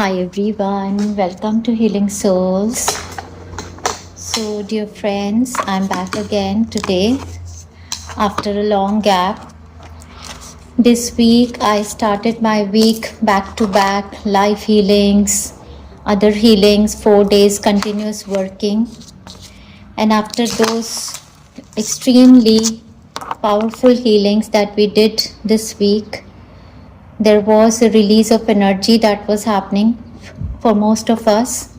Hi everyone, welcome to Healing Souls. So, dear friends, I'm back again today after a long gap. This week, I started my week back to back life healings, other healings, 4 days continuous working. And after those extremely powerful healings that we did this week, there was a release of energy that was happening for most of us.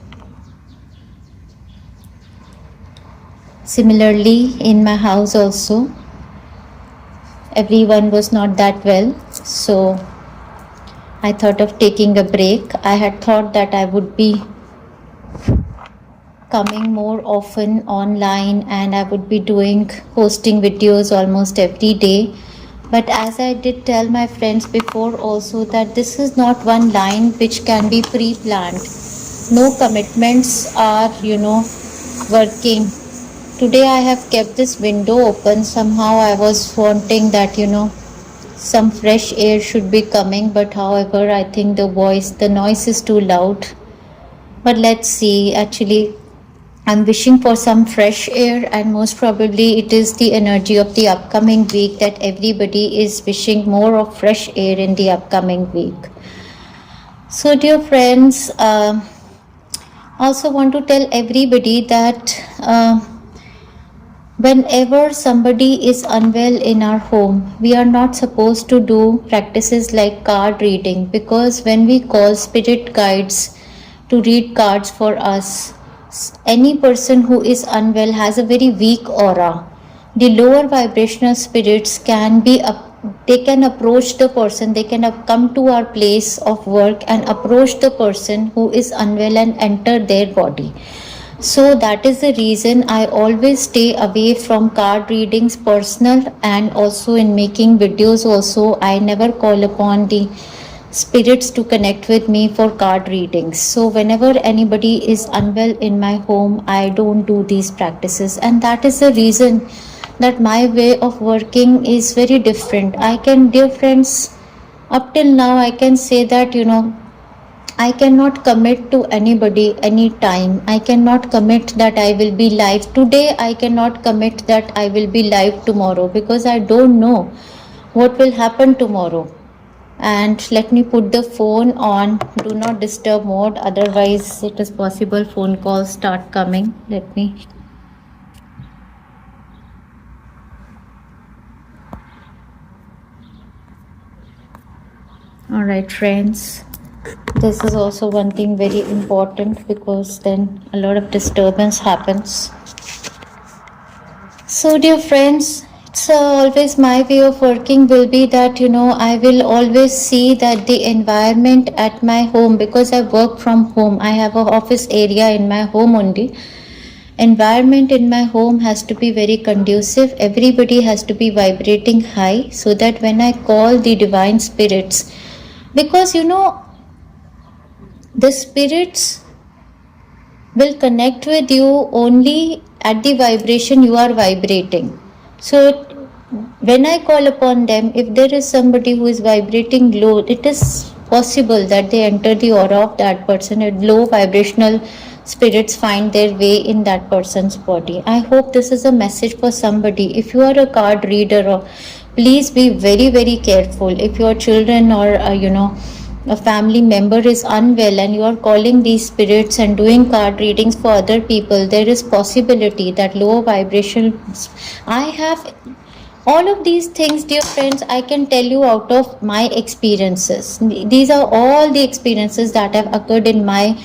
Similarly, in my house also, everyone was not that well, so I thought of taking a break. I had thought that I would be coming more often online and I would be posting videos almost every day. But as I did tell my friends before also, that this is not one line which can be pre-planned. No commitments are, working. Today I have kept this window open. Somehow I was wanting that, some fresh air should be coming, but however, I think the noise is too loud. But let's see. Actually, I'm wishing for some fresh air, and most probably it is the energy of the upcoming week that everybody is wishing more of fresh air in the upcoming week. So, dear friends, also want to tell everybody that whenever somebody is unwell in our home, we are not supposed to do practices like card reading, because when we call spirit guides to read cards for us, any person who is unwell has a very weak aura. The lower vibrational spirits they can approach the person, they can come to our place of work and approach the person who is unwell and enter their body. So that is the reason I always stay away from card readings, personal, and also in making videos also I never call upon the spirits to connect with me for card readings. So whenever anybody is unwell in my home, I don't do these practices, and that is the reason that my way of working is very different. I can, dear friends, up till now I can say that I cannot commit to anybody anytime. I cannot commit that I will be live today. I cannot commit that I will be live tomorrow, because I don't know what will happen tomorrow. And let me put the phone on do not disturb mode, otherwise it is possible phone calls start coming. Let me. All right, friends, this is also one thing very important, because then a lot of disturbance happens. So, dear friends, it's always my way of working will be that I will always see that the environment at my home, because I work from home, I have an office area in my home only. Environment in my home has to be very conducive. Everybody has to be vibrating high, so that when I call the divine spirits, because the spirits will connect with you only at the vibration you are vibrating. So when I call upon them, if there is somebody who is vibrating low, it is possible that they enter the aura of that person, and low vibrational spirits find their way in that person's body. I hope this is a message for somebody. If you are a card reader, please be very, very careful. If your children or a family member is unwell and you are calling these spirits and doing card readings for other people, there is possibility that low vibration. I have all of these things, dear friends, I can tell you out of my experiences. These are all the experiences that have occurred in my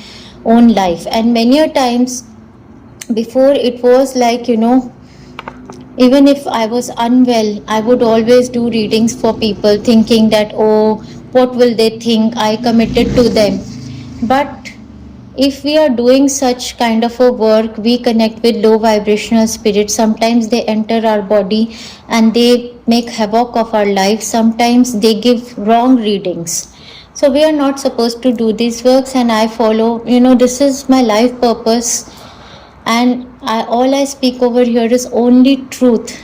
own life, and many a times before it was like even if I was unwell, I would always do readings for people, thinking that, oh, what will they think? I committed to them. But if we are doing such kind of a work, we connect with low vibrational spirits. Sometimes they enter our body and they make havoc of our life. Sometimes they give wrong readings. So we are not supposed to do these works, and I follow, this is my life purpose, and all I speak over here is only truth.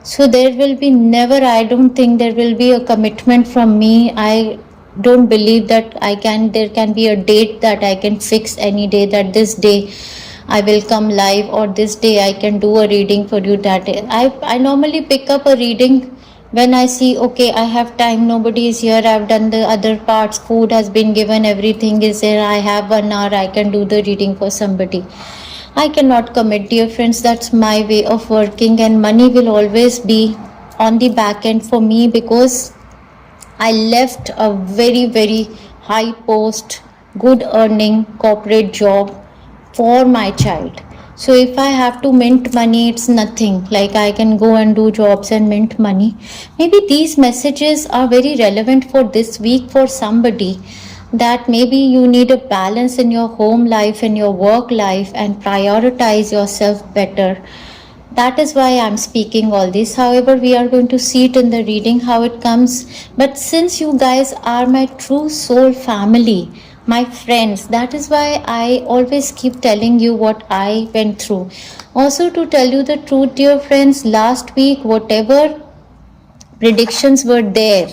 So there will be never, I don't think there will be a commitment from me. I don't believe that there can be a date that I can fix any day, that this day I will come live, or this day I can do a reading for you. That I normally pick up a reading when I see, okay, I have time, nobody is here, I've done the other parts, food has been given, everything is there, I have 1 hour, I can do the reading for somebody. I cannot commit, dear friends. That's my way of working, and money will always be on the back end for me, because I left a very, very high post, good earning corporate job for my child. So if I have to mint money, it's nothing. Like, I can go and do jobs and mint money. Maybe these messages are very relevant for this week for somebody, that maybe you need a balance in your home life and your work life and prioritize yourself better. That is why I'm speaking all this. However, we are going to see it in the reading how it comes. But since you guys are my true soul family, my friends, that is why I always keep telling you what I went through. Also, to tell you the truth, dear friends, last week, whatever predictions were there,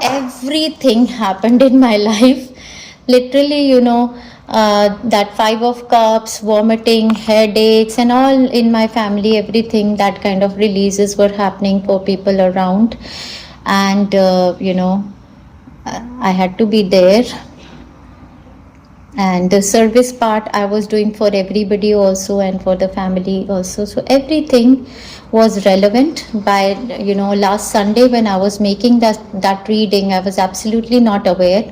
everything happened in my life. Literally, that 5 of cups, vomiting, headaches, and all in my family, everything, that kind of releases were happening for people around. And I had to be there. And the service part I was doing for everybody also, and for the family also. So everything was relevant. By last Sunday, when I was making that reading, I was absolutely not aware,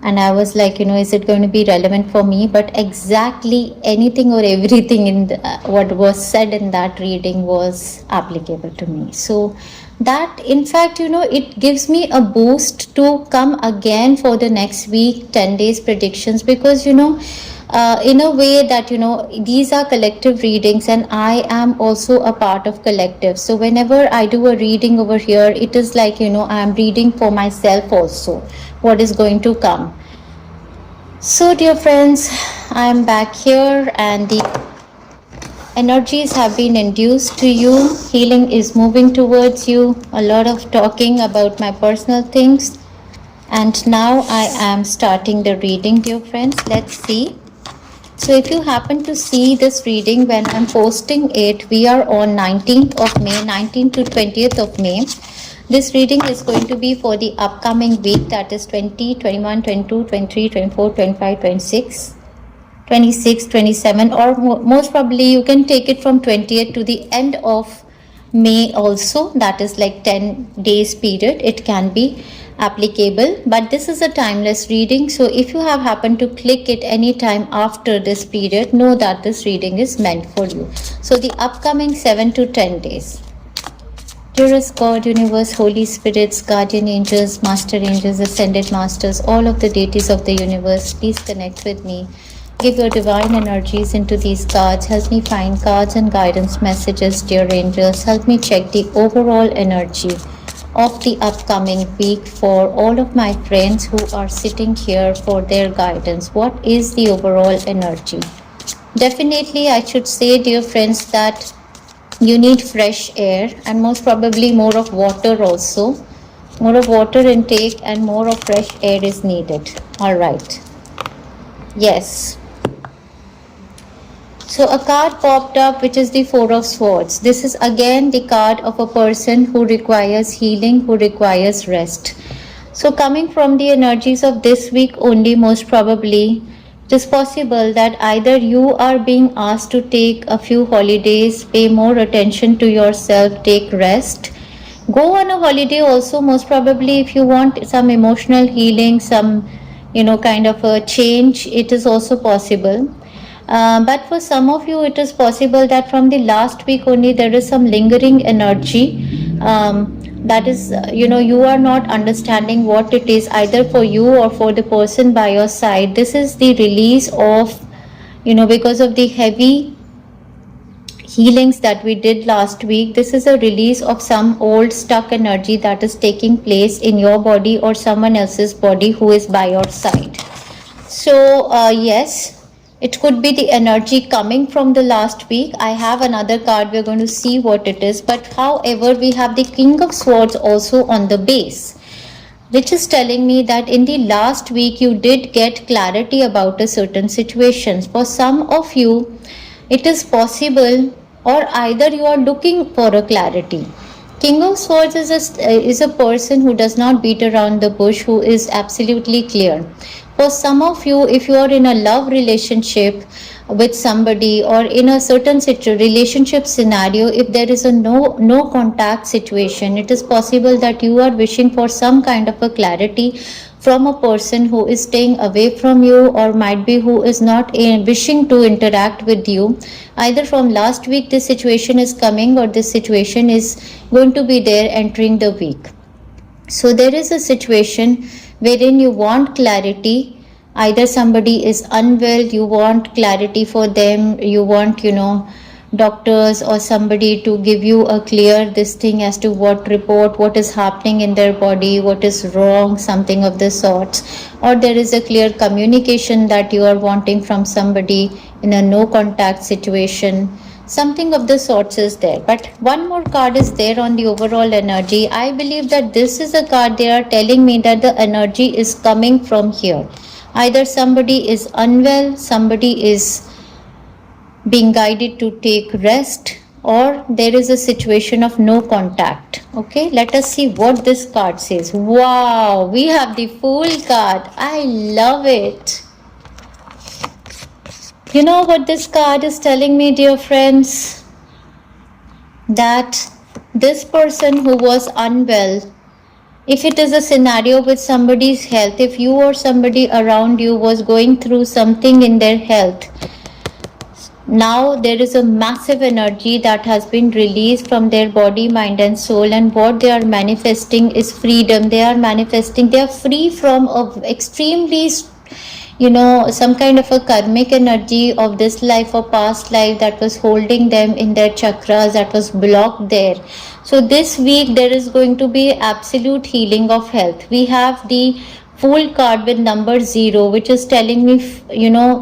and I was like, is it going to be relevant for me? But exactly anything or everything in what was said in that reading was applicable to me. So that, in fact, it gives me a boost to come again for the next week, 10 days predictions, because in a way that these are collective readings, and I am also a part of collective. So whenever I do a reading over here, it is like I am reading for myself also what is going to come. So dear friends, I am back here, and the energies have been induced to you. Healing is moving towards you. A lot of talking about my personal things. And now I am starting the reading, dear friends. Let's see. So if you happen to see this reading when I'm posting it, we are on 19th of May, 19th to 20th of May. This reading is going to be for the upcoming week, that is 20, 21, 22, 23, 24, 25, 26. 26, 27, or most probably you can take it from 20th to the end of May also. That is like 10 days period. It can be applicable, but this is a timeless reading. So if you have happened to click it any time after this period, know that this reading is meant for you. So the upcoming 7 to 10 days. Dearest God, Universe, Holy Spirits, Guardian Angels, Master Angels, Ascended Masters, all of the deities of the universe, please connect with me. Give your divine energies into these cards. Help me find cards and guidance messages, dear angels. Help me check the overall energy of the upcoming week for all of my friends who are sitting here for their guidance. What is the overall energy? Definitely, I should say, dear friends, that you need fresh air, and most probably more of water also. More of water intake and more of fresh air is needed. All right. Yes. So a card popped up, which is the Four of Swords. This is again the card of a person who requires healing, who requires rest. So coming from the energies of this week only, most probably, it is possible that either you are being asked to take a few holidays, pay more attention to yourself, take rest. Go on a holiday also, most probably, if you want some emotional healing, some, kind of a change, it is also possible. But for some of you, it is possible that from the last week only there is some lingering energy. That is, you are not understanding what it is, either for you or for the person by your side. This is the release of, because of the heavy healings that we did last week. This is a release of some old stuck energy that is taking place in your body or someone else's body who is by your side. So, yes. It could be the energy coming from the last week. I have another card. We're going to see what it is. But however, we have the King of Swords also on the base. which is telling me that in the last week you did get clarity about a certain situation. For some of you, it is possible, or either you are looking for a clarity. King of Swords is a person who does not beat around the bush, who is absolutely clear. For some of you, if you are in a love relationship with somebody, or in a certain relationship scenario, if there is a no contact situation, it is possible that you are wishing for some kind of a clarity from a person who is staying away from you, or might be who is not wishing to interact with you. Either from last week this situation is coming, or this situation is going to be there entering the week. So there is a situation wherein you want clarity. Either somebody is unwell, you want clarity for them, you want, doctors or somebody to give you a clear this thing as to what report, what is happening in their body, what is wrong, something of the sorts. Or there is a clear communication that you are wanting from somebody in a no contact situation. Something of the sorts is there. But one more card is there on the overall energy. I believe that this is a card they are telling me that the energy is coming from here. Either somebody is unwell, somebody is being guided to take rest, or there is a situation of no contact. Okay, let us see what this card says. Wow, we have the Fool card. I love it. You know what this card is telling me, dear friends? That this person who was unwell, if it is a scenario with somebody's health, if you or somebody around you was going through something in their health, now there is a massive energy that has been released from their body, mind and soul, and what they are manifesting is freedom. They are manifesting, they are free from extremely, some kind of a karmic energy of this life or past life that was holding them in their chakras, that was blocked there. So this week there is going to be absolute healing of health. We have the Fool card with number 0, which is telling me,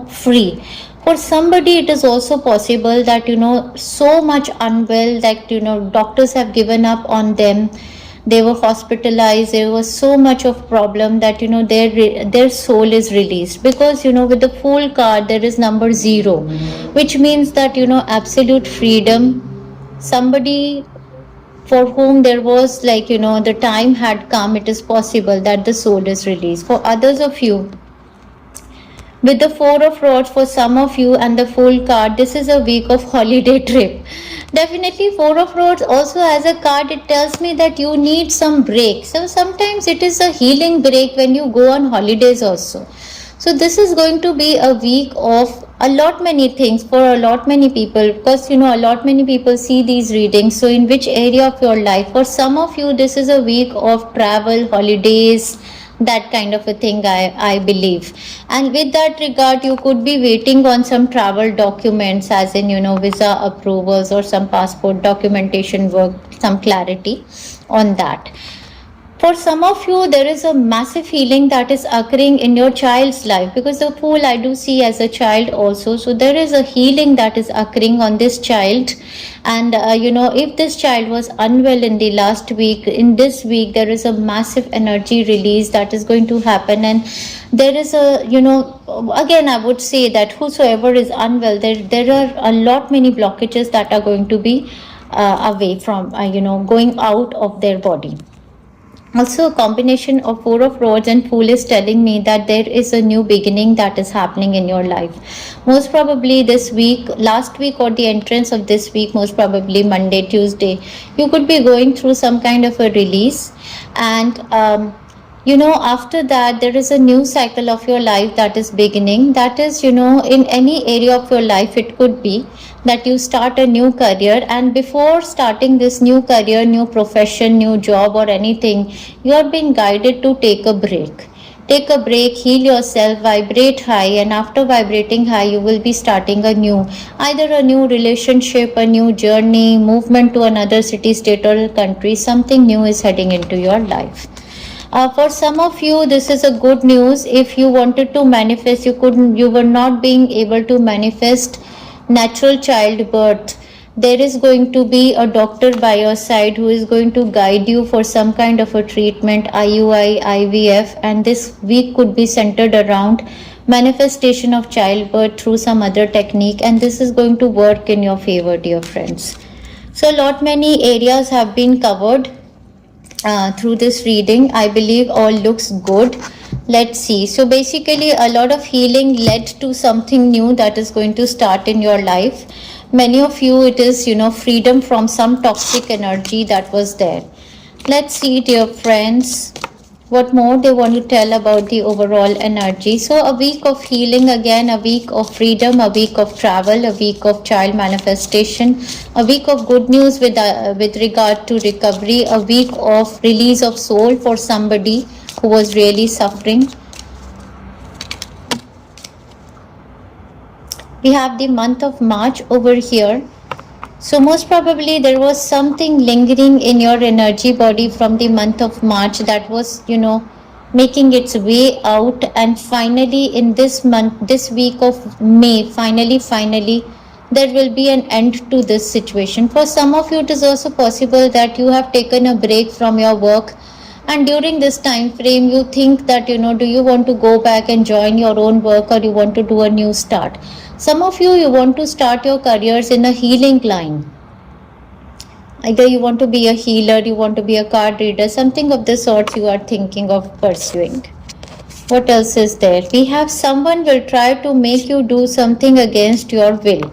free. For somebody, it is also possible that, so much unwell that, doctors have given up on them. They were hospitalized. There was so much of problem that, their soul is released. Because, with the Fool card, there is number 0, which means that, absolute freedom. Somebody for whom there was the time had come, it is possible that the soul is released. For others of you, with the 4 of Rods, for some of you, and the Fool card, this is a week of holiday trip. Definitely 4 of Rods also as a card, it tells me that you need some break. So sometimes it is a healing break when you go on holidays also. So this is going to be a week of a lot many things for a lot many people, because a lot many people see these readings. So in which area of your life? For some of you, this is a week of travel, holidays, that kind of a thing, I believe. And with that regard, you could be waiting on some travel documents, as in visa approvals or some passport documentation work, some clarity on that. For some of you, there is a massive healing that is occurring in your child's life, because the Fool I do see as a child also. So there is a healing that is occurring on this child. And if this child was unwell in the last week, in this week there is a massive energy release that is going to happen. And there is a, again I would say that whosoever is unwell, there are a lot many blockages that are going to be away from, going out of their body. Also, a combination of 4 of Rods and Fool is telling me that there is a new beginning that is happening in your life. Most probably this week, last week, or the entrance of this week, most probably Monday, Tuesday, you could be going through some kind of a release. And after that, there is a new cycle of your life that is beginning. That is, in any area of your life, it could be that you start a new career, and before starting this new career, new profession, new job or anything, you are being guided to take a break. Take a break, heal yourself, vibrate high, and after vibrating high, you will be starting either a new relationship, a new journey, movement to another city, state or country. Something new is heading into your life. For some of you, this is a good news. If you wanted to manifest, you were not being able to manifest natural childbirth, There is going to be a doctor by your side who is going to guide you for some kind of a treatment, IUI, IVF, and this week could be centered around manifestation of childbirth through some other technique, and this is going to work in your favor, dear friends. So many areas have been covered through this reading. I believe all looks good. Let's see. So basically a lot of healing led to something new that is going to start in your life. Many of you, it is, freedom from some toxic energy that was there. Let's see, dear friends, what more they want to tell about the overall energy. So a week of healing again, a week of freedom, a week of travel, a week of child manifestation, a week of good news with regard to recovery, a week of release of soul for somebody who was really suffering. We have the month of March over here. So most probably there was something lingering in your energy body from the month of March that was, making its way out, and finally in this month, this week of May, finally, there will be an end to this situation. For some of you, it is also possible that you have taken a break from your work, and during this time frame you think that, do you want to go back and join your own work, or you want to do a new start. Some of you want to start your careers in a healing line. Either you want to be a healer, you want to be a card reader, something of the sort you are thinking of pursuing. What else is there? We have someone will try to make you do something against your will.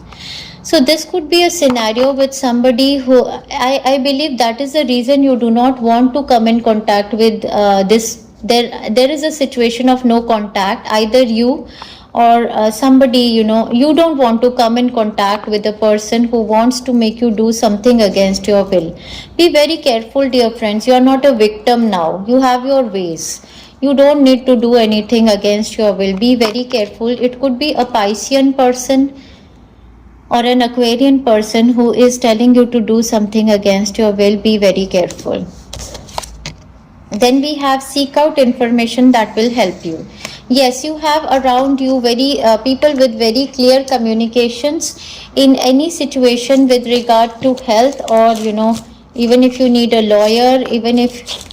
So this could be a scenario with somebody who, I believe that is the reason you do not want to come in contact with this. There is a situation of no contact. Either you or somebody, you don't want to come in contact with a person who wants to make you do something against your will. Be very careful, dear friends. You are not a victim now. You have your ways. You don't need to do anything against your will. Be very careful. It could be a Piscean person or an Aquarian person who is telling you to do something against your will. Be very careful. Then we have seek out information that will help you. Yes, you have around you very people with very clear communications in any situation with regard to health, or even if you need a lawyer, even if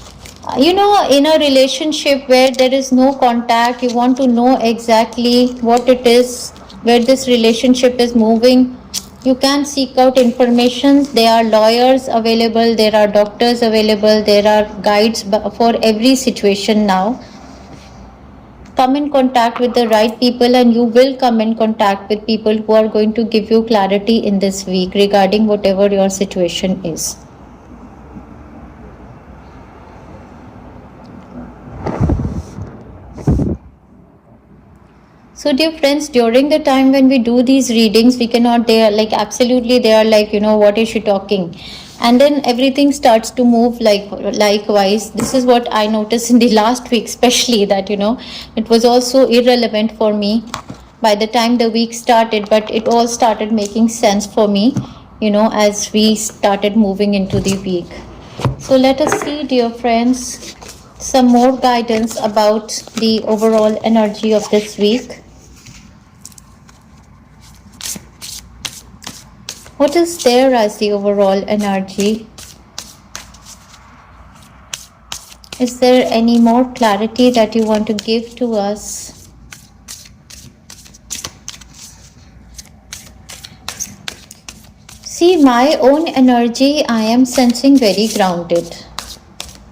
in a relationship where there is no contact, you want to know exactly what it is, where this relationship is moving. You can seek out information. There are lawyers available, there are doctors available, there are guides for every situation now. Come in contact with the right people, and you will come in contact with people who are going to give you clarity in this week regarding whatever your situation is. So dear friends, during the time when we do these readings, we cannot, they are like absolutely, they are like, what is she talking? And then everything starts to move likewise. This is what I noticed in the last week, especially that, it was also irrelevant for me by the time the week started, but it all started making sense for me, as we started moving into the week. So let us see, dear friends, some more guidance about the overall energy of this week. What is there as the overall energy? Is there any more clarity that you want to give to us? See, my own energy, I am sensing very grounded.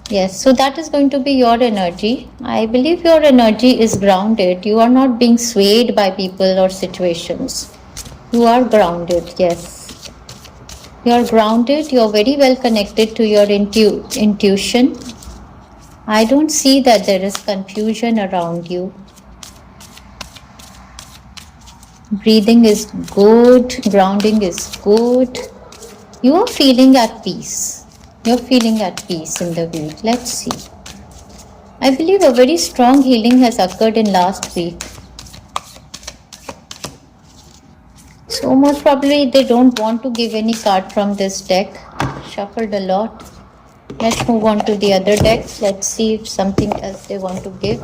Yes, so that is going to be your energy. I believe your energy is grounded. You are not being swayed by people or situations. You are grounded, yes. You are grounded. You are very well connected to your intuition. I don't see that there is confusion around you. Breathing is good. Grounding is good. You are feeling at peace. You're feeling at peace in the week. Let's see. I believe a very strong healing has occurred in last week. So most probably they don't want to give any card from this deck. Shuffled a lot. Let's move on to the other deck. Let's see if something else they want to give.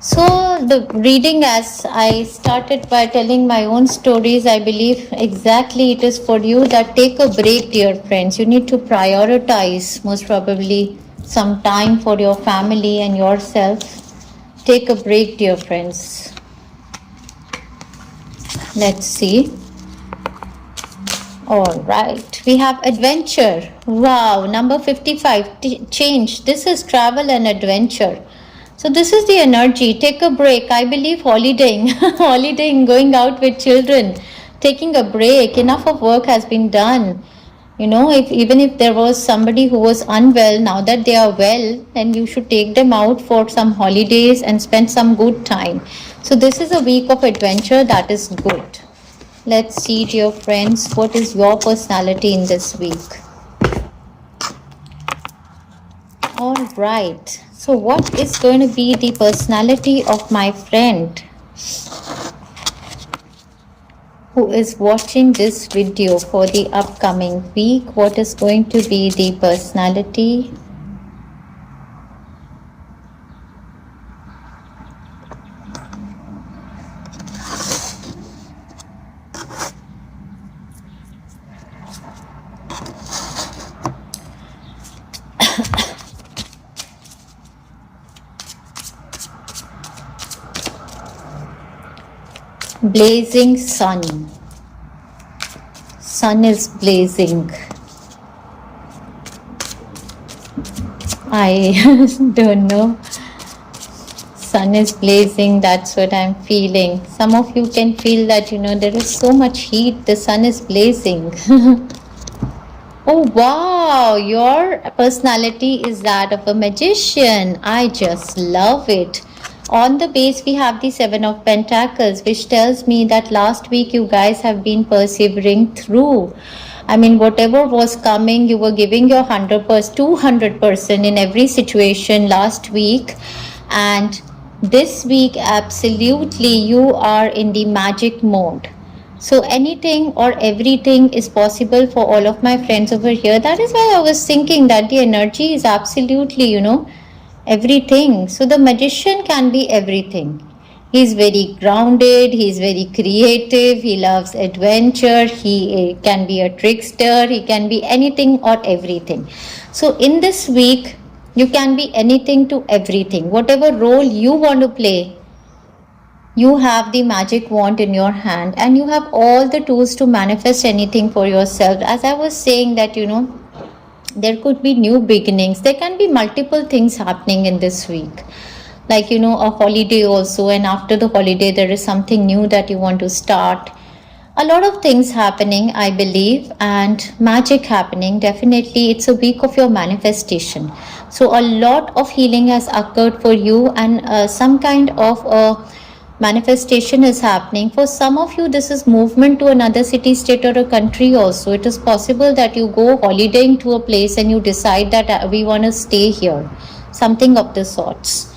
So So, the reading, as I started by telling my own stories, I believe exactly it is for you that take a break, dear friends. You need to prioritize, most probably, some time for your family and yourself. Take a break, dear friends. Let's see. All right, we have adventure. Wow, number 55, change. This is travel and adventure. So this is the energy. Take a break. I believe holidaying, holidaying, going out with children, taking a break. Enough of work has been done. You know, if even if there was somebody who was unwell, now that they are well, then you should take them out for some holidays and spend some good time. So this is a week of adventure. That is good. Let's see, dear friends, what is your personality in this week? All right. So what is going to be the personality of my friend who is watching this video for the upcoming week? What is going to be the personality? Blazing sun. Sun is blazing. I don't know. Sun is blazing, that's what I'm feeling. Some of you can feel that, you know, there is so much heat, the sun is blazing. Oh wow, your personality is that of a magician. I just love it. On the base, we have the Seven of Pentacles, which tells me that last week you guys have been persevering through. I mean, whatever was coming, you were giving your 100%, 200% in every situation last week. And this week, absolutely, you are in the magic mode. So anything or everything is possible for all of my friends over here. That is why I was thinking that the energy is absolutely, you know, everything. So the magician can be everything. He's very grounded, he's very creative, he loves adventure, he can be a trickster, he can be anything or everything. So in this week, you can be anything to everything. Whatever role you want to play, you have the magic wand in your hand and you have all the tools to manifest anything for yourself. As I was saying that, you know, there could be new beginnings. There can be multiple things happening in this week. Like, you know, a holiday also, and after the holiday, there is something new that you want to start. A lot of things happening, I believe, and magic happening. Definitely, it's a week of your manifestation. So, a lot of healing has occurred for you, and some kind of a manifestation is happening. For some of you, this is movement to another city, state, or a country also. It is possible that you go holidaying to a place and you decide that we want to stay here, something of the sorts.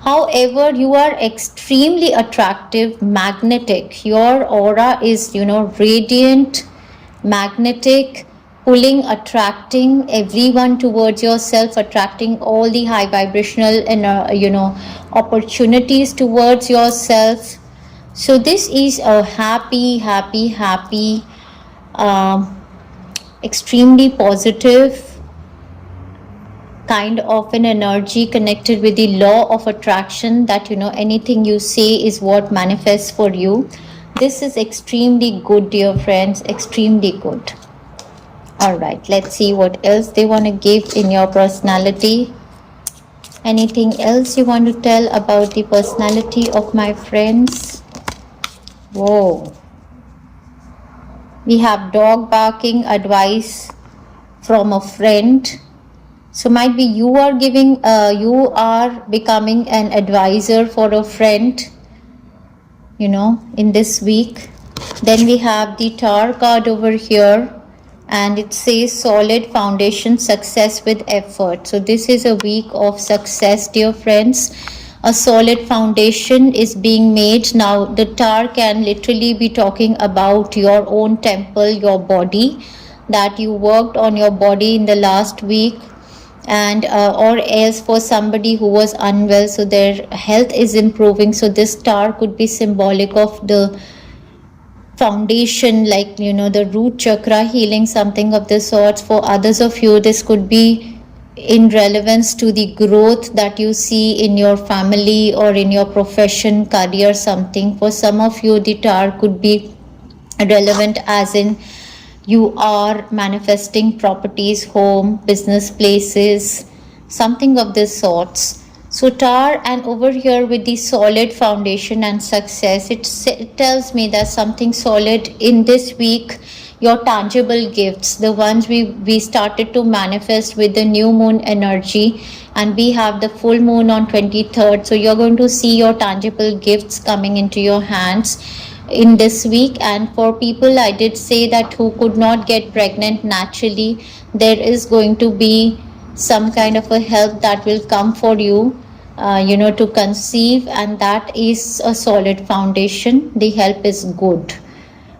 However, you are extremely attractive, magnetic. Your aura is, you know, radiant, magnetic, pulling, attracting everyone towards yourself, attracting all the high vibrational and you know, opportunities towards yourself. So this is a happy, extremely positive kind of an energy connected with the law of attraction, that, you know, anything you say is what manifests for you. This is extremely good, dear friends, extremely good. All right, let's see what else they want to give in your personality. Anything else you want to tell about the personality of my friends? Whoa. We have dog barking, advice from a friend. So might be you are giving, you are becoming an advisor for a friend, you know, in this week. Then we have the Tower card over here, and it says solid foundation, success with effort. So this is a week of success, dear friends. A solid foundation is being made. Now the Tower can literally be talking about your own temple, your body, that you worked on your body in the last week. and or else for somebody who was unwell, so their health is improving. So this star could be symbolic of the foundation, like the root chakra healing, something of the sorts. For others of you, this could be in relevance to the growth that you see in your family or in your profession, career, something. For some of you, the tower could be relevant as in you are manifesting properties, home, business places, something of this sorts. So tar, and over here with the solid foundation and success, it tells me that something solid in this week, your tangible gifts, the ones we started to manifest with the new moon energy, and we have the full moon on 23rd. So you're going to see your tangible gifts coming into your hands in this week. And for people, I did say that who could not get pregnant naturally, there is going to be some kind of a help that will come for you, to conceive, and that is a solid foundation. The help is good.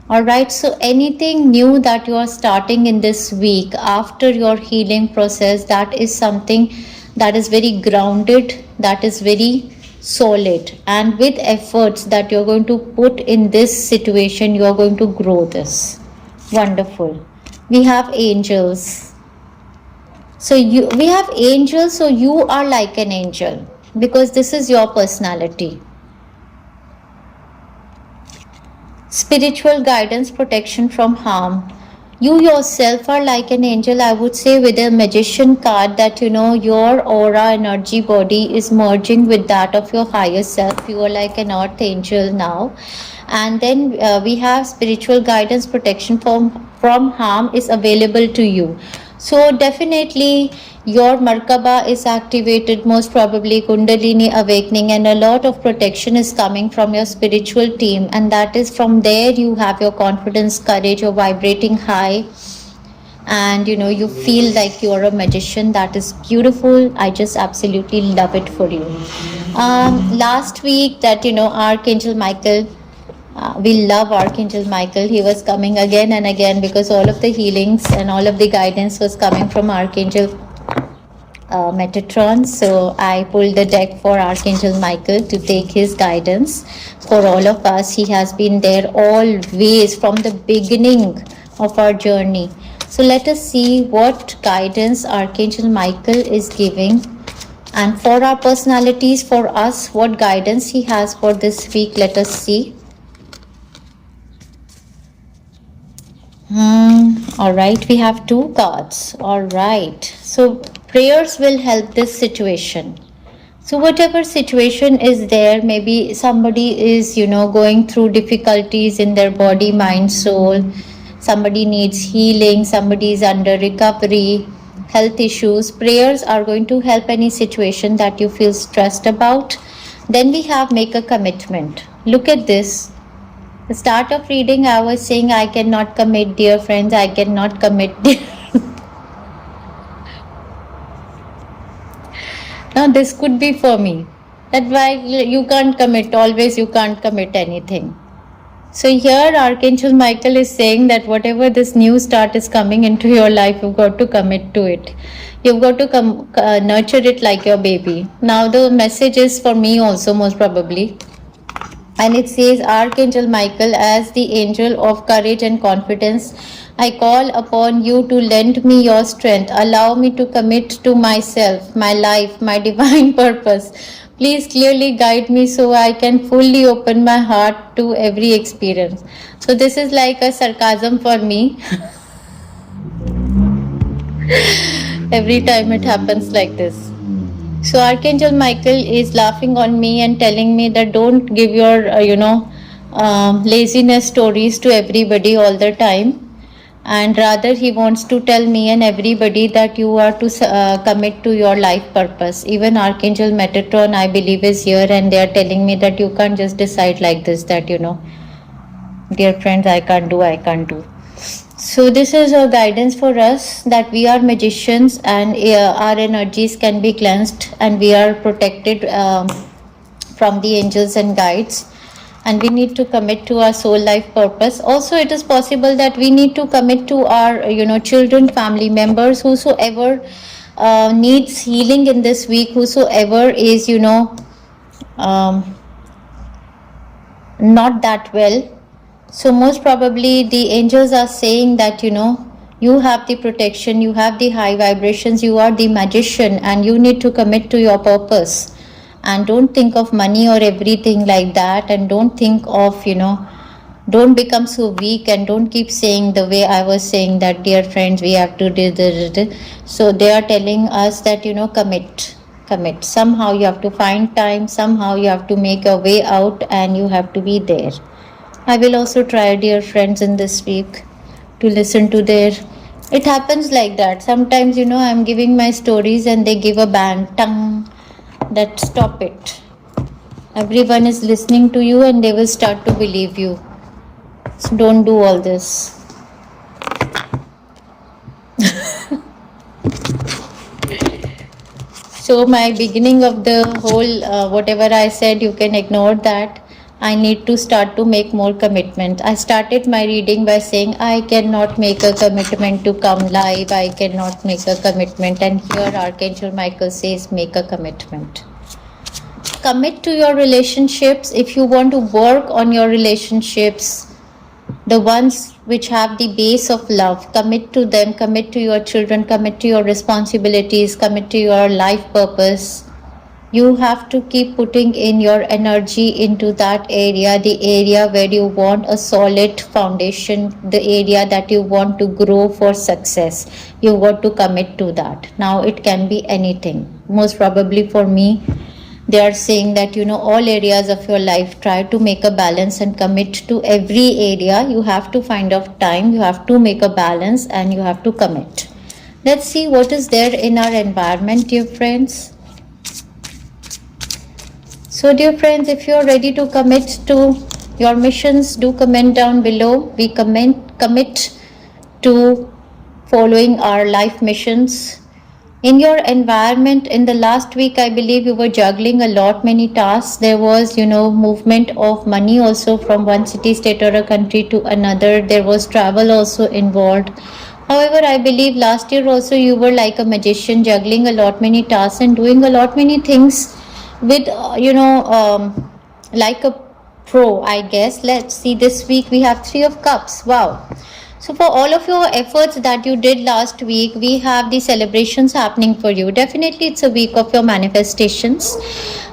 All right, so anything new that you are starting in this week after your healing process, that is something that is very grounded, that is very solid, and with efforts that you're going to put in this situation, you are going to grow this. Wonderful. We have angels. So we have angels, so you are like an angel because this is your personality. Spiritual guidance, protection from harm. You yourself are like an angel, I would say, with a magician card, that your aura, energy, body is merging with that of your higher self. You are like an earth angel now. And then we have spiritual guidance, protection from harm is available to you. So definitely your Markaba is activated, most probably Kundalini awakening, and a lot of protection is coming from your spiritual team, and that is from there you have your confidence, courage, you're vibrating high, and you feel like you're a magician. That is beautiful. I just absolutely love it for you. Last week that Archangel Michael, we love Archangel Michael. He was coming again and again because all of the healings and all of the guidance was coming from Archangel Metatron. So I pulled the deck for Archangel Michael to take his guidance for all of us. He has been there always from the beginning of our journey. So let us see what guidance Archangel Michael is giving. And for our personalities, for us, what guidance he has for this week, let us see. All right, we have two cards. All right, so prayers will help this situation. So whatever situation is there, maybe somebody is going through difficulties in their body, mind, soul. Somebody needs healing, somebody is under recovery, health issues. Prayers are going to help any situation that you feel stressed about. Then we have make a commitment. Look at this. The start of reading, I was saying I cannot commit, dear friends, I cannot commit. Now this could be for me. That's why you can't commit, always you can't commit anything. So here Archangel Michael is saying that whatever this new start is coming into your life, you've got to commit to it. You've got to nurture it like your baby. Now the message is for me also, most probably. And it says, Archangel Michael, as the angel of courage and confidence, I call upon you to lend me your strength. Allow me to commit to myself, my life, my divine purpose. Please clearly guide me so I can fully open my heart to every experience. So this is like a sarcasm for me. Every time it happens like this. So Archangel Michael is laughing on me and telling me that don't give your, laziness stories to everybody all the time. And rather he wants to tell me and everybody that you are to commit to your life purpose. Even Archangel Metatron, I believe, is here, and they are telling me that you can't just decide like this, that, dear friends, I can't do. So this is a guidance for us, that we are magicians and our energies can be cleansed and we are protected from the angels and guides, and we need to commit to our soul life purpose. Also it is possible that we need to commit to our children, family members, whosoever needs healing in this week, whosoever is, not that well. So most probably the angels are saying that, you have the protection, you have the high vibrations, you are the magician, and you need to commit to your purpose. And don't think of money or everything like that, and don't think of, don't become so weak, and don't keep saying the way I was saying that, dear friends, we have to do this. So they are telling us that, commit. Somehow you have to find time, somehow you have to make a way out, and you have to be there. I will also try, dear friends, in this week to listen to their. It happens like that. Sometimes, I'm giving my stories and they give a ban. Tongue. That stop it. Everyone is listening to you and they will start to believe you. So don't do all this. So my beginning of the whole, whatever I said, you can ignore that. I need to start to make more commitment. I started my reading by saying I cannot make a commitment to come live. I cannot make a commitment. And here Archangel Michael says make a commitment. Commit to your relationships. If you want to work on your relationships, the ones which have the base of love, commit to them, commit to your children, commit to your responsibilities, commit to your life purpose. You have to keep putting in your energy into that area, the area where you want a solid foundation, the area that you want to grow for success. You got to commit to that. Now it can be anything. Most probably for me, they are saying that, all areas of your life, try to make a balance and commit to every area. You have to find out time, you have to make a balance, and you have to commit. Let's see what is there in our environment, dear friends. So, dear friends, if you are ready to commit to your missions, do comment down below. We commit to following our life missions. In your environment, in the last week, I believe you were juggling a lot, many tasks. There was, movement of money also from one city, state, or a country to another. There was travel also involved. However, I believe last year also you were like a magician, juggling a lot, many tasks and doing a lot, many things with, like a pro, I guess. Let's see, this week we have 3 of Cups. Wow. So for all of your efforts that you did last week, we have the celebrations happening for you. Definitely it's a week of your manifestations.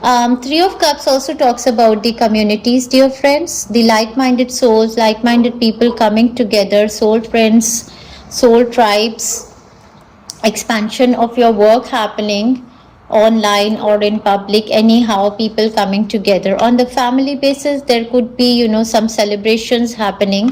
3 of Cups also talks about the communities, dear friends, the like-minded souls, like-minded people coming together, soul friends, soul tribes, expansion of your work happening online or in public, anyhow, people coming together. On the family basis, there could be, some celebrations happening.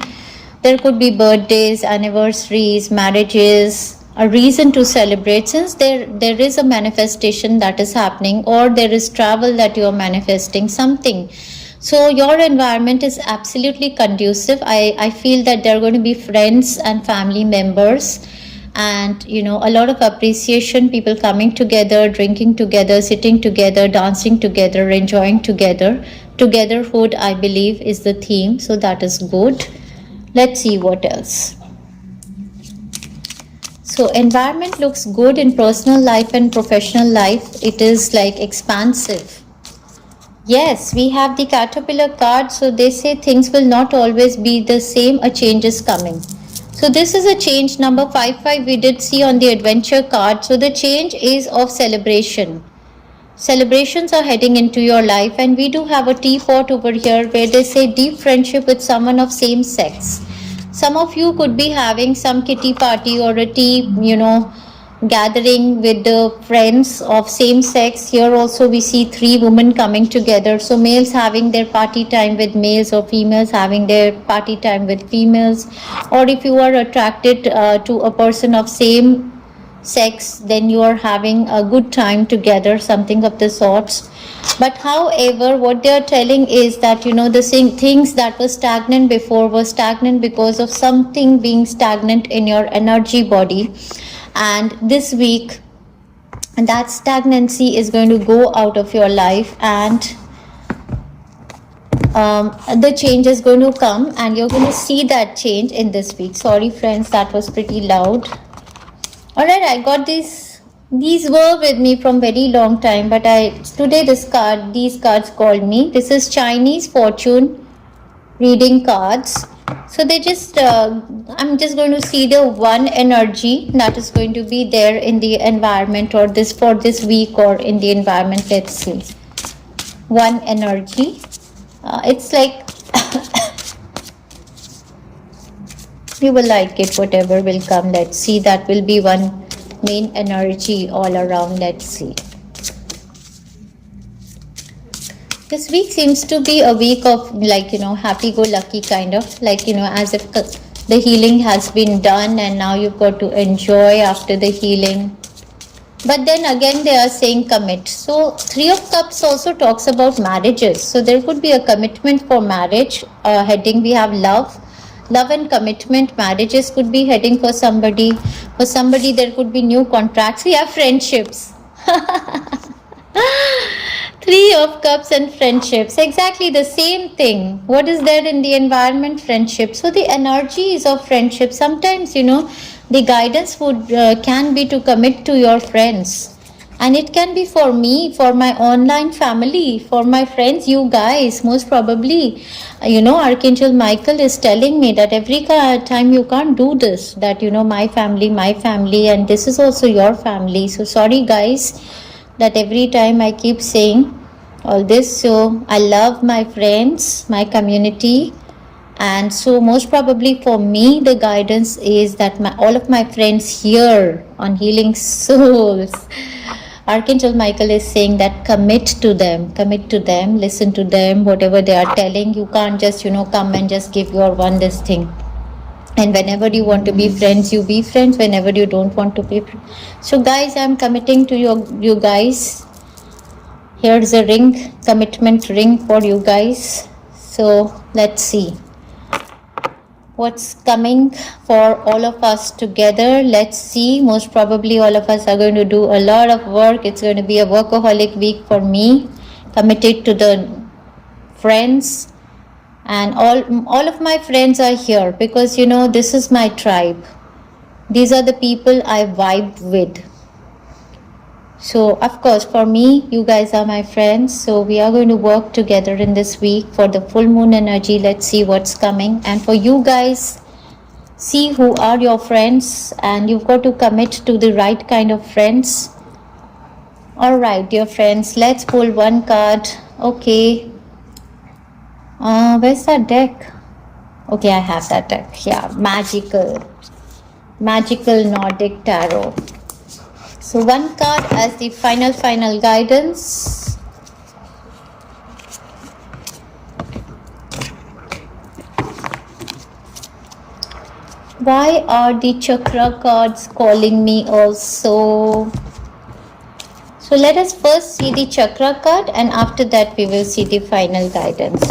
There could be birthdays, anniversaries, marriages, a reason to celebrate, since there is a manifestation that is happening, or there is travel that you are manifesting, something. So your environment is absolutely conducive. I feel that there are going to be friends and family members, and a lot of appreciation, people coming together, drinking together, sitting together, dancing together, enjoying together. Togetherhood, I believe, is the theme, so that is good. Let's see what else. So environment looks good in personal life and professional life. It is like expansive. Yes, we have the caterpillar card. So they say things will not always be the same. A change is coming. So this is a change. Number 55 we did see on the adventure card. So the change is of celebration. Celebrations are heading into your life, and we do have a teapot over here where they say deep friendship with someone of same sex. Some of you could be having some kitty party or a tea, gathering with the friends of same sex. Here also we see 3 women coming together. So males having their party time with males, or females having their party time with females. Or if you are attracted to a person of same sex, then you are having a good time together, something of the sorts. But however, what they are telling is that, the same things that were stagnant before were stagnant because of something being stagnant in your energy body. And this week, that stagnancy is going to go out of your life, and the change is going to come, and you're going to see that change in this week. Sorry friends, that was pretty loud. Alright, I got these These were with me from very long time, but today these cards called me. This is Chinese fortune reading cards. So they just I'm just going to see the one energy that is going to be there in the environment, or this for this week, or in the environment. Let's see. One energy. It's like you will like it, whatever will come. Let's see. That will be one main energy all around. Let's see. This week seems to be a week of, like, happy-go-lucky kind of, like, as if the healing has been done and now you've got to enjoy after the healing. But then again, they are saying commit. So Three of Cups also talks about marriages. So there could be a commitment for marriage. Heading, we have love and commitment. Marriages could be heading for somebody. For somebody, there could be new contracts. We have friendships. Three of Cups and friendships, exactly the same thing. What is there in the environment? Friendship. So the energy is of friendship. Sometimes, the guidance would can be to commit to your friends, and it can be for me, for my online family, for my friends, you guys. Most probably, Archangel Michael is telling me that every time you can't do this, that my family, and this is also your family. So sorry guys that every time I keep saying all this. So I love my friends, my community, and so most probably for me the guidance is that all of my friends here on Healing Souls, Archangel Michael is saying that commit to them, listen to them, whatever they are telling. You can't just come and just give your one this thing. And whenever you want to be friends, you be friends. Whenever you don't want to be friends. So guys, I'm committing to you guys. Here's a ring, commitment ring for you guys. So let's see what's coming for all of us together. Let's see. Most probably all of us are going to do a lot of work. It's going to be a workaholic week for me. Committed to the friends. And all of my friends are here because this is my tribe. These are the people I vibe with. So of course for me, you guys are my friends. So we are going to work together in this week for the full moon energy. Let's see what's coming. And for you guys, see who are your friends, and you've got to commit to the right kind of friends. Alright, dear friends, let's pull one card. Okay. Where's that deck? Okay, I have that deck. Yeah, magical Nordic Tarot. So one card as the final guidance. Why are the chakra cards calling me also? So let us first see the chakra card, and after that we will see the final guidance.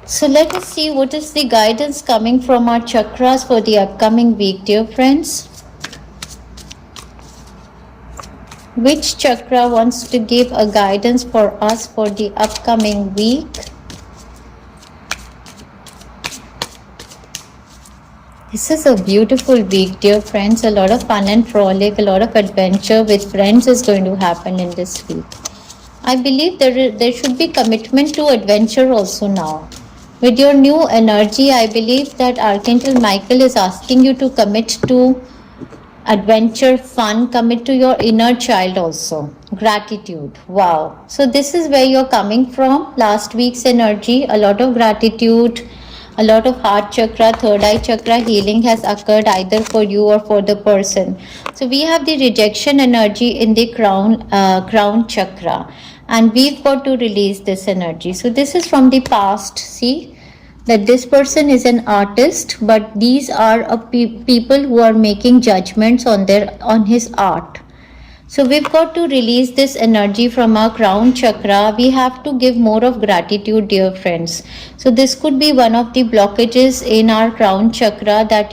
So let us see what is the guidance coming from our chakras for the upcoming week, dear friends. Which chakra wants to give a guidance for us for the upcoming week? This is a beautiful week, dear friends. A lot of fun and frolic, a lot of adventure with friends is going to happen in this week. I believe there should be commitment to adventure also now. With your new energy, I believe that Archangel Michael is asking you to commit to adventure, fun, commit to your inner child also. Gratitude. Wow. So this is where you're coming from. Last week's energy, a lot of gratitude, a lot of heart chakra, third eye chakra healing has occurred either for you or for the person. So we have the rejection energy in the crown chakra, and we've got to release this energy. So this is from the past. See that this person is an artist, but these are people who are making judgments on his art. So we've got to release this energy from our crown chakra. We have to give more of gratitude, dear friends. So this could be one of the blockages in our crown chakra, that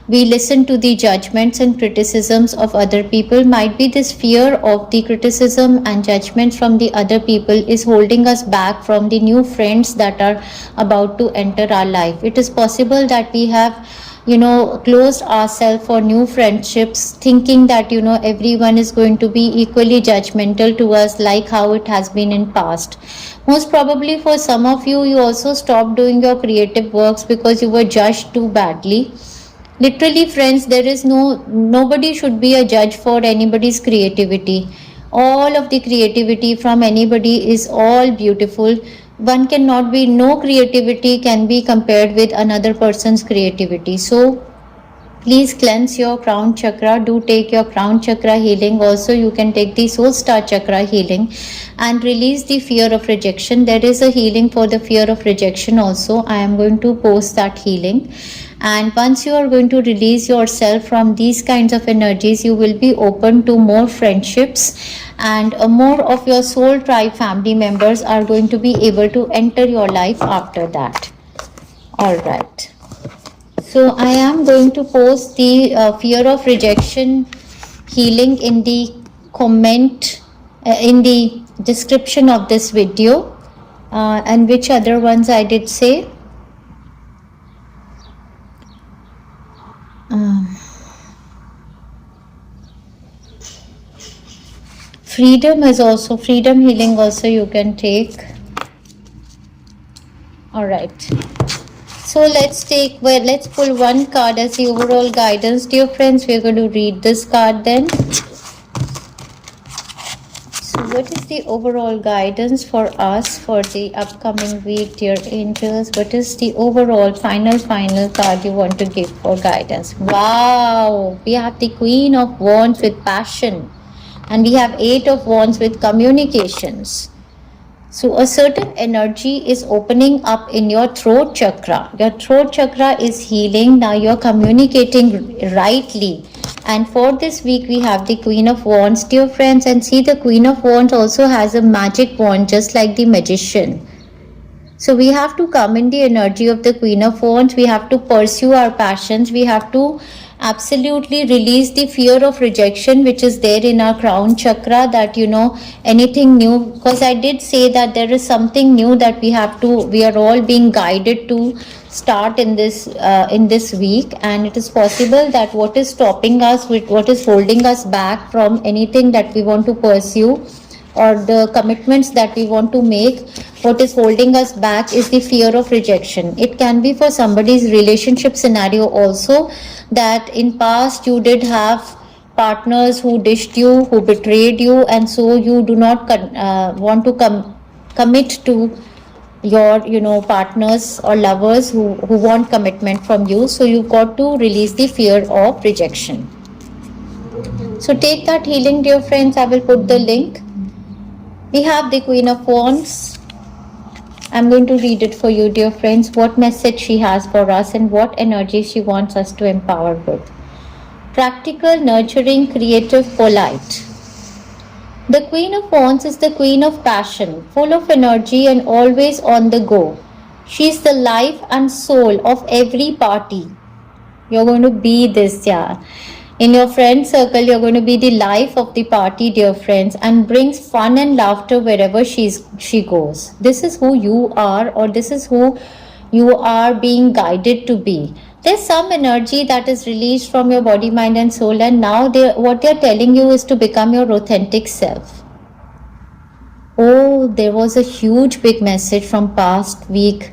we listen to the judgments and criticisms of other people. Might be this fear of the criticism and judgments from the other people is holding us back from the new friends that are about to enter our life. It is possible that we have closed ourselves for new friendships, thinking that everyone is going to be equally judgmental to us, like how it has been in past. Most probably for some of you, you also stopped doing your creative works because you were judged too badly. Literally, friends, there is nobody should be a judge for anybody's creativity. All of the creativity from anybody is all beautiful. One cannot be, no creativity can be compared with another person's creativity. So please cleanse your crown chakra. Do take your crown chakra healing. Also, you can take the soul star chakra healing and release the fear of rejection. There is a healing for the fear of rejection also. I am going to post that healing. And once you are going to release yourself from these kinds of energies, you will be open to more friendships, and more of your soul tribe family members are going to be able to enter your life after that. All right. So I am going to post the fear of rejection healing in the comment, in the description of this video. And which other ones I did say? Freedom is also, freedom healing also you can take. All right. So let's pull one card as the overall guidance, dear friends. We're going to read this card then. So what is the overall guidance for us for the upcoming week, dear angels? What is the overall final card you want to give for guidance? Wow, we have the Queen of Wands with passion, and we have Eight of Wands with communications. So a certain energy is opening up in your throat chakra. Your throat chakra is healing. Now you're communicating rightly. And for this week, we have the Queen of Wands, dear friends. And see, the Queen of Wands also has a magic wand, just like the magician. So we have to come in the energy of the Queen of Wands. We have to pursue our passions. We have to absolutely release the fear of rejection which is there in our crown chakra, that anything new, because I did say that there is something new that we are all being guided to start in this week. And it is possible that what is stopping us, with what is holding us back from anything that we want to pursue, or the commitments that we want to make, what is holding us back is the fear of rejection. It can be for somebody's relationship scenario also, that in past you did have partners who dished you, who betrayed you, and so you do not want to commit to your partners or lovers who want commitment from you. So you've got to release the fear of rejection. So take that healing, dear friends. I will put the link. We have the Queen of Wands. I'm going to read it for you, dear friends, what message she has for us and what energy she wants us to empower with. Practical, nurturing, creative, polite. The Queen of Wands is the Queen of Passion, full of energy and always on the go. She is the life and soul of every party. You're going to be this, yeah. In your friend circle, you're going to be the life of the party, dear friends, and brings fun and laughter wherever she goes. This is who you are, or this is who you are being guided to be. There's some energy that is released from your body, mind, and soul, and now what they're telling you is to become your authentic self. Oh, there was a huge big message from past week.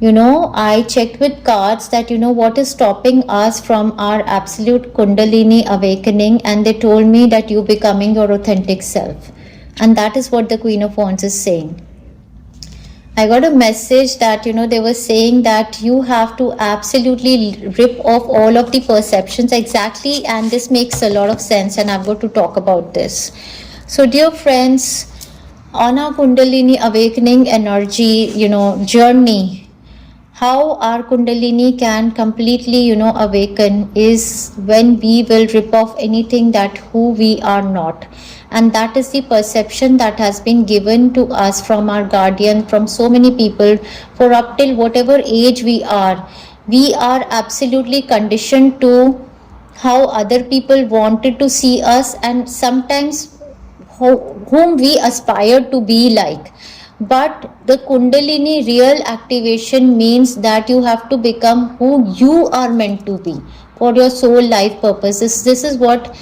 I checked with cards that what is stopping us from our absolute Kundalini awakening, and they told me that you becoming your authentic self. And that is what the Queen of Wands is saying. I got a message that they were saying that you have to absolutely rip off all of the perceptions. Exactly, and this makes a lot of sense, and I'm going to talk about this. So dear friends, on our Kundalini awakening energy journey, how our Kundalini can completely awaken is when we will rip off anything that who we are not. And that is the perception that has been given to us from our guardian, from so many people, for up till whatever age we are absolutely conditioned to how other people wanted to see us, and sometimes whom we aspire to be like. But the Kundalini real activation means that you have to become who you are meant to be for your soul life purposes. This is what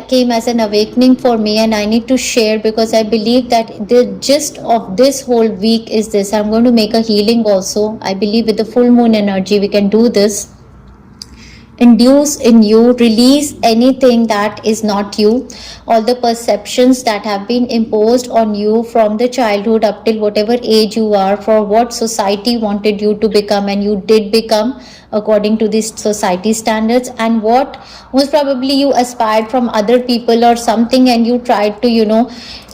came as an awakening for me, and I need to share because I believe that the gist of this whole week is this. I'm going to make a healing also. I believe with the full moon energy we can do this. Induce in you, release anything that is not you, all the perceptions that have been imposed on you from the childhood up till whatever age you are, for what society wanted you to become and you did become according to these society standards, and what most probably you aspired from other people or something and you tried to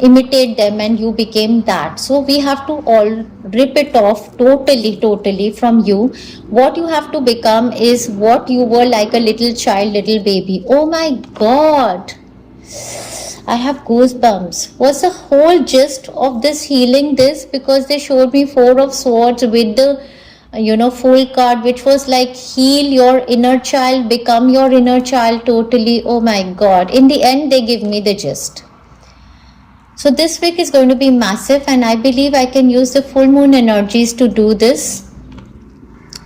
imitate them and you became that. So we have to all rip it off totally from you. What you have to become is what you were, like a little child, little baby. Oh my god, I have goosebumps. What's the whole gist of this healing? This because they showed me Four of Swords with the full card, which was like heal your inner child, become your inner child totally. Oh my god, in the end they give me the gist. So this week is going to be massive, and I believe I can use the full moon energies to do this.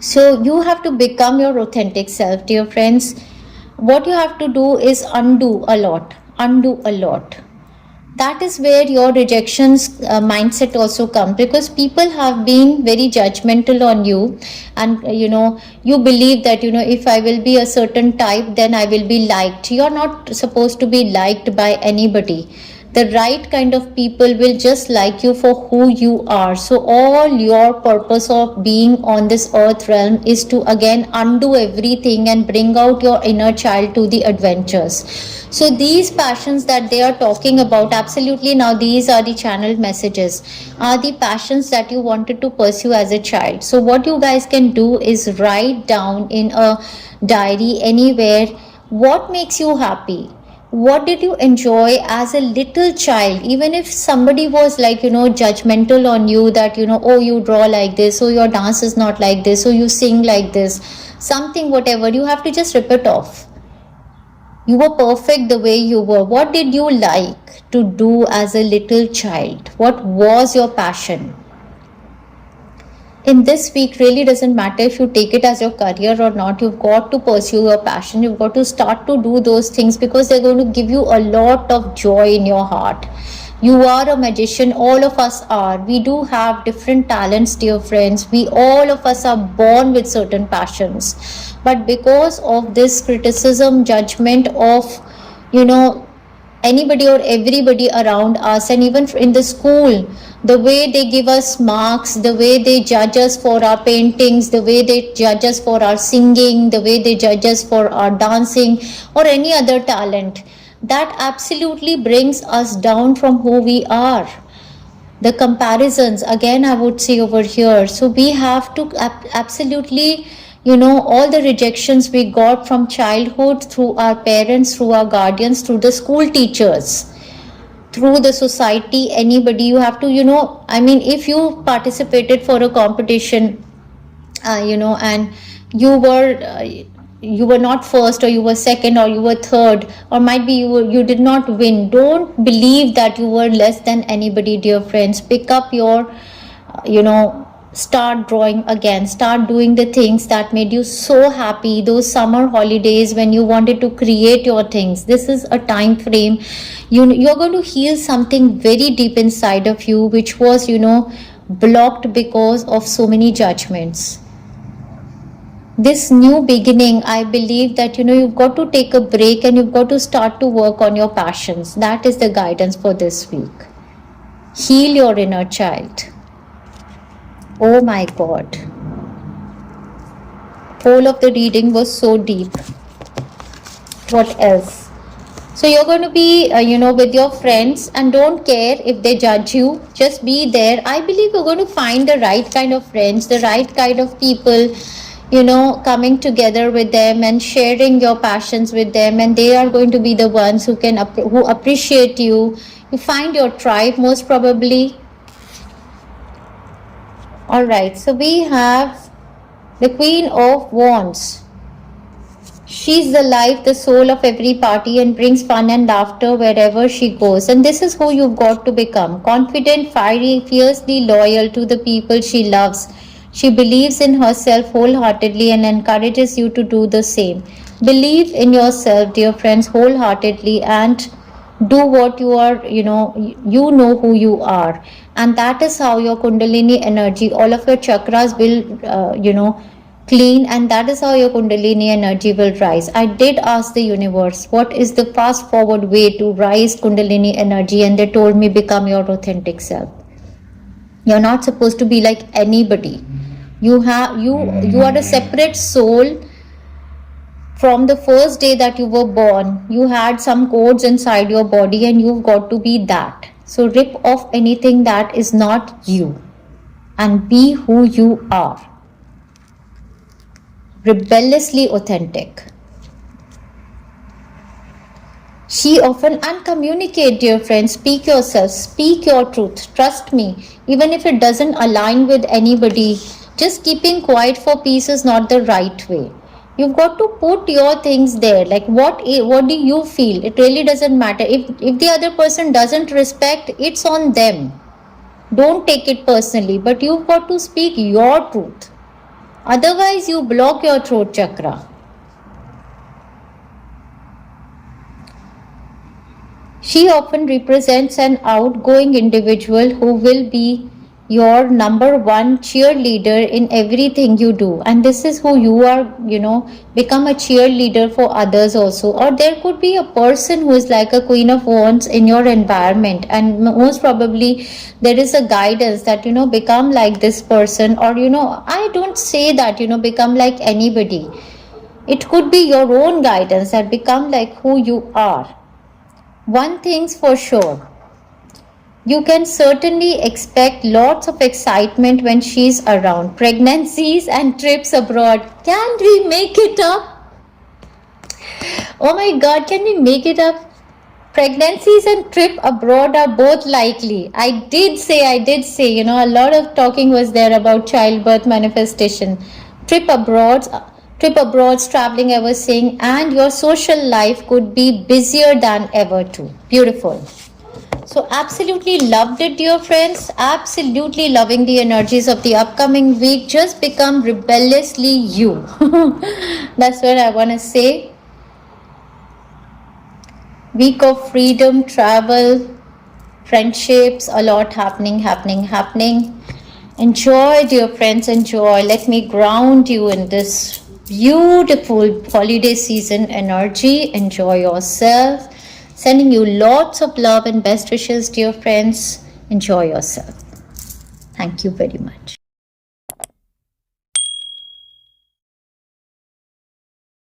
So you have to become your authentic self, dear friends. What you have to do is undo a lot. That is where your rejections mindset also comes, because people have been very judgmental on you, and you believe that if I will be a certain type, then I will be liked. You are not supposed to be liked by anybody. The right kind of people will just like you for who you are. So all your purpose of being on this earth realm is to again undo everything and bring out your inner child to the adventures. So these passions that they are talking about, absolutely, now these are the channeled messages, are the passions that you wanted to pursue as a child. So what you guys can do is write down in a diary anywhere, what makes you happy. What did you enjoy as a little child? Even if somebody was like, judgmental on you, that, oh, you draw like this, oh, your dance is not like this, oh, you sing like this, something, whatever, you have to just rip it off. You were perfect the way you were. What did you like to do as a little child? What was your passion? In this week, really doesn't matter if you take it as your career or not. You've got to pursue your passion. You've got to start to do those things, because they're going to give you a lot of joy in your heart. You are a magician. All of us are. We do have different talents, dear friends. All of us are born with certain passions. But because of this criticism, judgment of, anybody or everybody around us, and even in the school, the way they give us marks, the way they judge us for our paintings, the way they judge us for our singing, the way they judge us for our dancing or any other talent, that absolutely brings us down from who we are. The comparisons, again, I would say over here. So we have to absolutely, all the rejections we got from childhood, through our parents, through our guardians, through the school teachers, through the society, anybody, you have to, if you participated for a competition, and you were not first, or you were second, or you were third, or might be you did not win, don't believe that you were less than anybody, dear friends. Pick up your start drawing again, start doing the things that made you so happy, those summer holidays when you wanted to create your things. This is a time frame, you're going to heal something very deep inside of you, which was blocked because of so many judgments. This new beginning, I believe that you've got to take a break and you've got to start to work on your passions. That is the guidance for this week. Heal your inner child. Oh my god, whole of the reading was so deep. What else? So you're going to be with your friends, and don't care if they judge you, just be there. I believe you're going to find the right kind of friends, the right kind of people, coming together with them and sharing your passions with them, and they are going to be the ones who appreciate you. You find your tribe, most probably. All right, so we have the Queen of Wands. She's the life, the soul of every party and brings fun and laughter wherever she goes. And this is who you've got to become. Confident, fiery, fiercely loyal to the people she loves. She believes in herself wholeheartedly and encourages you to do the same. Believe in yourself, dear friends, wholeheartedly, and do what you are, you know who you are. And that is how your Kundalini energy, all of your chakras will, clean, and that is how your Kundalini energy will rise. I did ask the universe what is the fast forward way to rise Kundalini energy, and they told me become your authentic self. You're not supposed to be like anybody. You are a separate soul. From the first day that you were born, you had some codes inside your body, and you've got to be that. So rip off anything that is not you and be who you are. Rebelliously authentic. She often and communicate, dear friends. Speak yourself, speak your truth. Trust me, even if it doesn't align with anybody, just keeping quiet for peace is not the right way. You've got to put your things there. Like what do you feel? It really doesn't matter. If the other person doesn't respect, it's on them. Don't take it personally, but you've got to speak your truth. Otherwise, you block your throat chakra. She often represents an outgoing individual who will be your number one cheerleader in everything you do. And this is who you are, become a cheerleader for others also. Or there could be a person who is like a Queen of Wands in your environment, and most probably there is a guidance that, become like this person. Or, I don't say that, become like anybody. It could be your own guidance that become like who you are. One thing's for sure, you can certainly expect lots of excitement when she's around. Pregnancies and trips abroad. Can we make it up? Oh my God, can we make it up? Pregnancies and trip abroad are both likely. I did say, a lot of talking was there about childbirth manifestation. Trip abroad, traveling, I was saying, and your social life could be busier than ever too. Beautiful. So absolutely loved it, dear friends. Absolutely loving the energies of the upcoming week. Just become rebelliously you. That's what I want to say. Week of freedom, travel, friendships, a lot happening. Enjoy, dear friends, enjoy. Let me ground you in this beautiful holiday season energy. Enjoy yourself. Sending you lots of love and best wishes, dear friends. Enjoy yourself. Thank you very much.